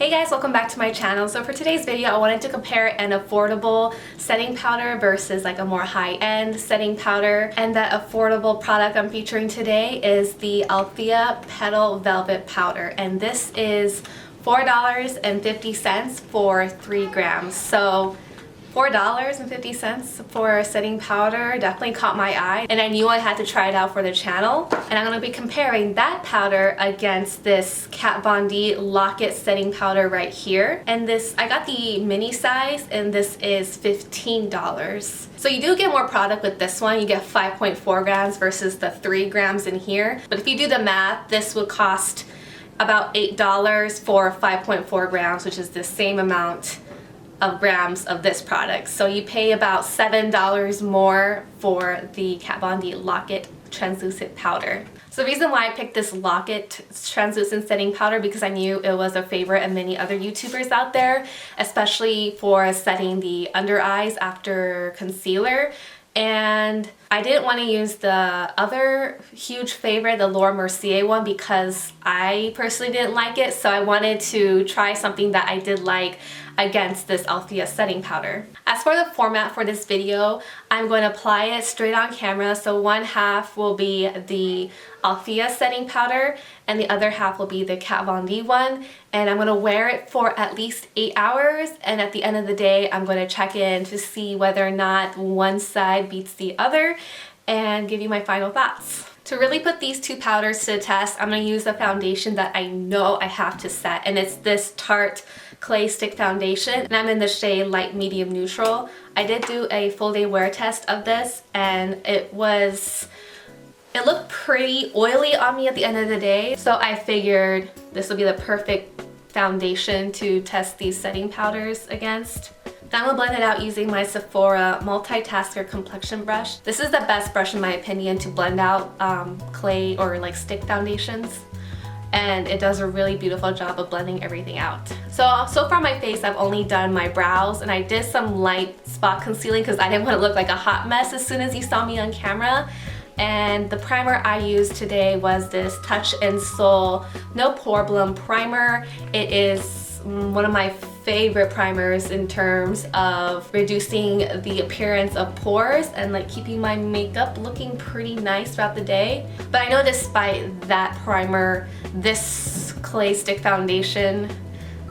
Hey guys, welcome back to my channel. So for today's video, I wanted to compare an affordable setting powder versus like a more high-end setting powder. And that affordable product I'm featuring today is the Althea Petal Velvet Powder. And this is $4.50 for 3 grams. So $4.50 for a setting powder definitely caught my eye, and I knew I had to try it out for the channel. And I'm going to be comparing that powder against this Kat Von D Lock-It setting powder right here. And this, I got the mini size, and this is $15. So you do get more product with this one. You get 5.4 grams versus the 3 grams in here. But if you do the math, this would cost about $8 for 5.4 grams, which is the same amount of grams of this product. So you pay about $7 more for the Kat Von D Lock-It translucent powder. So the reason why I picked this Lock-It translucent setting powder, because I knew it was a favorite of many other YouTubers out there, especially for setting the under eyes after concealer. And I didn't want to use the other huge favorite, the Laura Mercier one, because I personally didn't like it. So I wanted to try something that I did like against this Althea setting powder. As for the format for this video, I'm going to apply it straight on camera. So one half will be the Althea setting powder and the other half will be the Kat Von D one. And I'm going to wear it for at least 8 hours. And at the end of the day, I'm going to check in to see whether or not one side beats the other and give you my final thoughts. To really put these two powders to the test, I'm going to use a foundation that I know I have to set, and it's this Tarte Clay Stick Foundation, and I'm in the shade Light Medium Neutral. I did do a full day wear test of this, and it looked pretty oily on me at the end of the day, so I figured this would be the perfect foundation to test these setting powders against. Then I'm going to blend it out using my Sephora Multitasker Complexion Brush. This is the best brush in my opinion to blend out clay or like stick foundations. And it does a really beautiful job of blending everything out. So far my face, I've only done my brows, and I did some light spot concealing because I didn't want to look like a hot mess as soon as you saw me on camera. And the primer I used today was this Touch and Soul No Problem Primer. It is one of my favorite primers in terms of reducing the appearance of pores and like keeping my makeup looking pretty nice throughout the day. But I know despite that primer, this clay stick foundation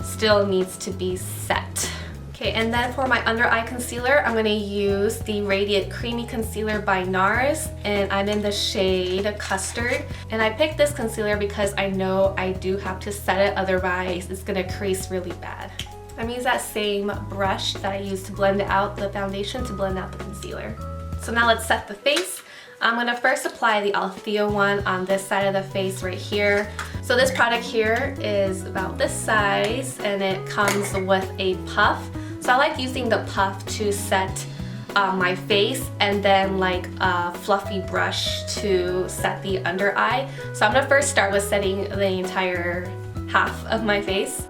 still needs to be set. Okay, and then for my under eye concealer, I'm going to use the Radiant Creamy Concealer by NARS, and I'm in the shade Custard. And I picked this concealer because I know I do have to set it, otherwise it's going to crease really bad. I'm going to use that same brush that I used to blend out the foundation to blend out the concealer. So now let's set the face. I'm going to first apply the Althea one on this side of the face right here. So this product here is about this size, and it comes with a puff. So I like using the puff to set my face, and then like a fluffy brush to set the under eye. So I'm going to first start with setting the entire half of my face.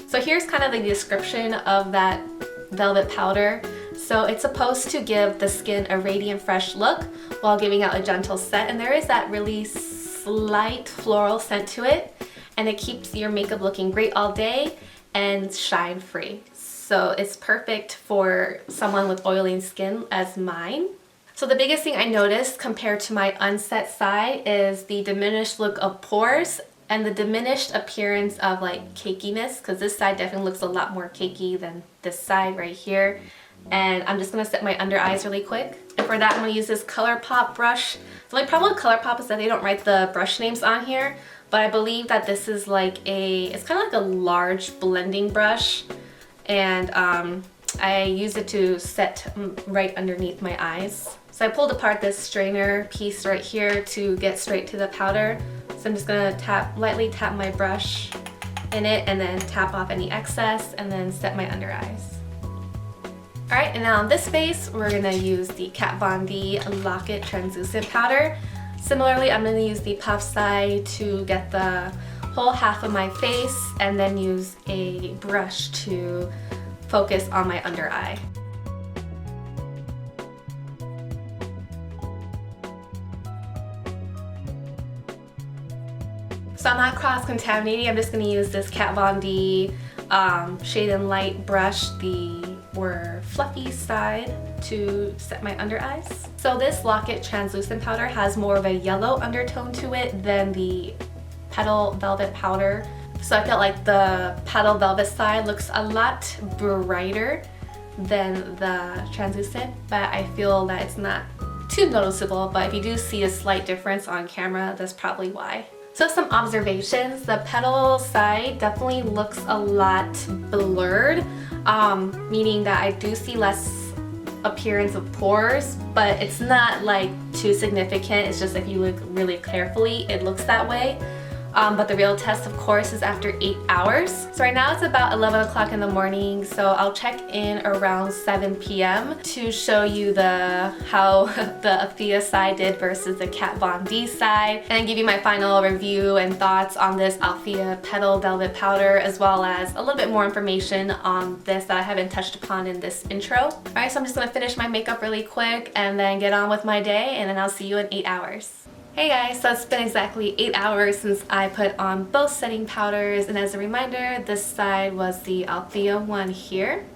So here's kind of the description of that velvet powder. So it's supposed to give the skin a radiant, fresh look while giving out a gentle set, and there is that really slight floral scent to it, and it keeps your makeup looking great all day and shine free. So it's perfect for someone with oily skin as mine. So the biggest thing I noticed compared to my unset side is the diminished look of pores and the diminished appearance of like cakiness, because this side definitely looks a lot more cakey than this side right here. And I'm just going to set my under eyes really quick. And for that, I'm going to use this ColourPop brush. The only problem with ColourPop is that they don't write the brush names on here, but I believe that this is like it's kind of like a large blending brush. And I use it to set right underneath my eyes. So I pulled apart this strainer piece right here to get straight to the powder. So I'm just going to lightly tap my brush in it and then tap off any excess and then set my under eyes. Alright, and now on this face, we're going to use the Kat Von D Lock-It Translucent Powder. Similarly, I'm going to use the puff side to get the whole half of my face, and then use a brush to focus on my under eye. So I'm not cross-contaminating. I'm just going to use this Kat Von D Shade and Light brush, the more fluffy side, to set my under eyes. So this Lock-It translucent powder has more of a yellow undertone to it than the Petal Velvet powder. So I felt like the Petal Velvet side looks a lot brighter than the translucent, but I feel that it's not too noticeable. But if you do see a slight difference on camera, that's probably why. So some observations. The Petal side definitely looks a lot blurred, meaning that I do see less appearance of pores, but it's not like too significant. It's just if you look really carefully, it looks that way. But the real test, of course, is after 8 hours. So right now it's about 11 o'clock in the morning, so I'll check in around 7 p.m. to show you how the Althea side did versus the Kat Von D side, and then give you my final review and thoughts on this Althea Petal Velvet powder, as well as a little bit more information on this that I haven't touched upon in this intro. Alright, so I'm just gonna finish my makeup really quick and then get on with my day, and then I'll see you in 8 hours. Hey guys, so it's been exactly 8 hours since I put on both setting powders, and as a reminder, this side was the Althea one here,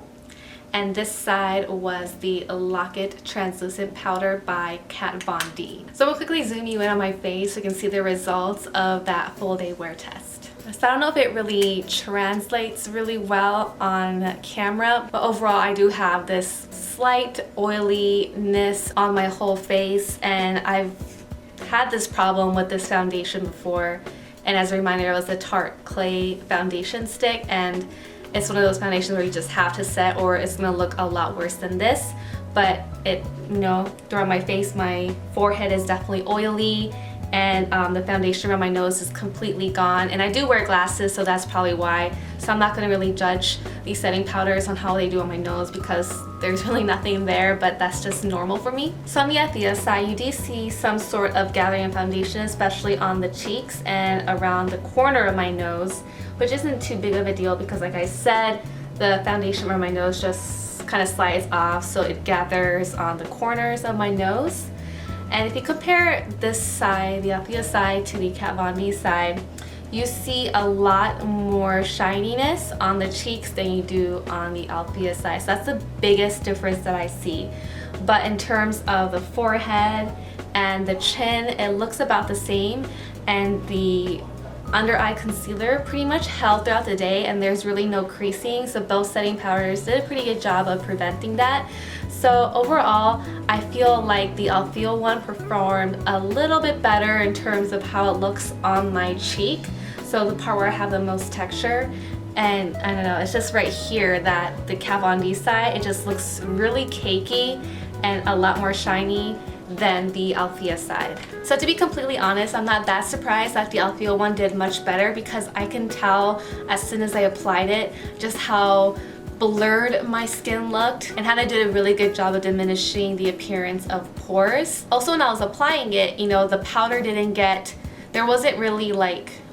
and this side was the Lock-It translucent powder by Kat Von D. So we'll quickly zoom you in on my face so you can see the results of that full day wear test. So I don't know if it really translates really well on camera, but overall I do have this slight oiliness on my whole face, and I've had this problem with this foundation before, and as a reminder, it was the Tarte Clay foundation stick, and it's one of those foundations where you just have to set or it's gonna look a lot worse than this. But it, throughout my face, my forehead is definitely oily, and the foundation around my nose is completely gone, and I do wear glasses, so that's probably why. So I'm not going to really judge these setting powders on how they do on my nose because there's really nothing there, but that's just normal for me. So on the Althea side, you do see some sort of gathering of foundation, especially on the cheeks and around the corner of my nose, which isn't too big of a deal because, like I said, the foundation around my nose just kind of slides off, so it gathers on the corners of my nose. And if you compare this side, the Althea side, to the Kat Von D side, you see a lot more shininess on the cheeks than you do on the Althea side. So that's the biggest difference that I see. But in terms of the forehead and the chin, it looks about the same, and the under eye concealer pretty much held throughout the day, and there's really no creasing, so both setting powders did a pretty good job of preventing that. So overall, I feel like the Althea one performed a little bit better in terms of how it looks on my cheek, so the part where I have the most texture. And I don't know, it's just right here that the Kat Von D side, it just looks really cakey and a lot more shiny than the Althea side. So to be completely honest, I'm not that surprised that the Althea one did much better, because I can tell as soon as I applied it just how blurred my skin looked and how they did a really good job of diminishing the appearance of pores. Also, when I was applying it, the powder there wasn't really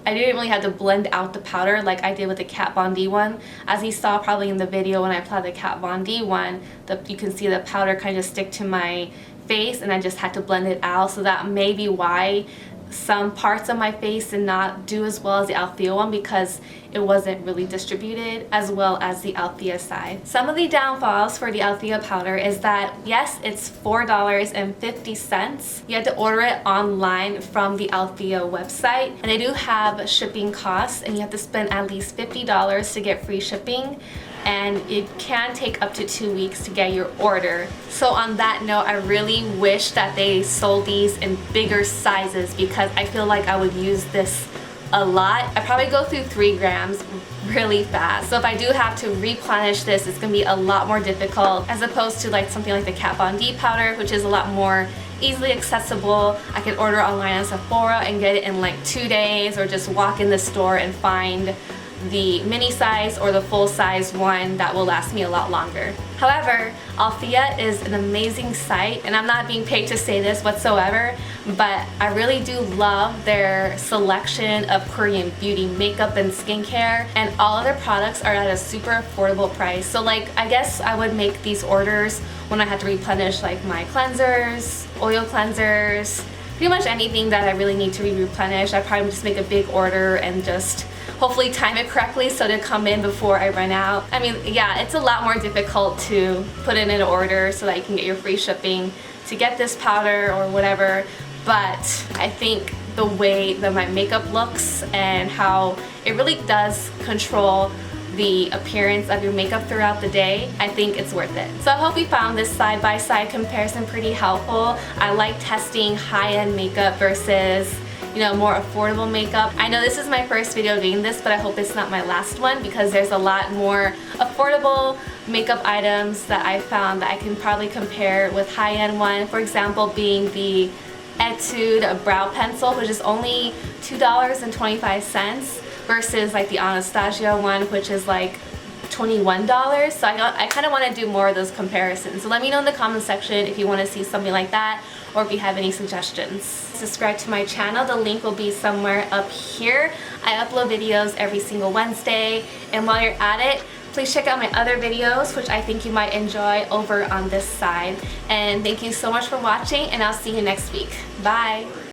I didn't really have to blend out the powder like I did with the Kat Von D one. As you saw probably in the video when I applied the Kat Von D one, you can see the powder kind of stick to my face, and I just had to blend it out, so that may be why some parts of my face did not do as well as the Althea one, because it wasn't really distributed as well as the Althea side. Some of the downfalls for the Althea powder is that, yes, it's $4.50. You have to order it online from the Althea website, and they do have shipping costs, and you have to spend at least $50 to get free shipping, and it can take up to 2 weeks to get your order. So on that note, I really wish that they sold these in bigger sizes, because I feel like I would use this a lot. I probably go through 3 grams really fast. So if I do have to replenish this, it's gonna be a lot more difficult, as opposed to something like the Kat Von D powder, which is a lot more easily accessible. I can order online on Sephora and get it in 2 days, or just walk in the store and find the mini size or the full size one that will last me a lot longer. However, Althea is an amazing site, and I'm not being paid to say this whatsoever, but I really do love their selection of Korean beauty makeup and skincare, and all of their products are at a super affordable price. So I guess I would make these orders when I had to replenish my cleansers, oil cleansers, pretty much anything that I really need to be replenished, I probably just make a big order and just hopefully time it correctly so to come in before I run out. I mean, yeah, it's a lot more difficult to put in an order so that you can get your free shipping to get this powder or whatever, but I think the way that my makeup looks and how it really does control the appearance of your makeup throughout the day, I think it's worth it. So I hope you found this side-by-side comparison pretty helpful. I like testing high-end makeup versus, you know, more affordable makeup. I know this is my first video doing this, but I hope it's not my last one because there's a lot more affordable makeup items that I found that I can probably compare with high-end one. For example, being the Etude brow pencil, which is only $2.25 versus like the Anastasia one, which is like $21. So I kind of want to do more of those comparisons. So let me know in the comment section if you want to see something like that or if you have any suggestions. Subscribe to my channel. The link will be somewhere up here. I upload videos every single Wednesday, and while you're at it, please check out my other videos, which I think you might enjoy, over on this side. And thank you so much for watching, and I'll see you next week. Bye!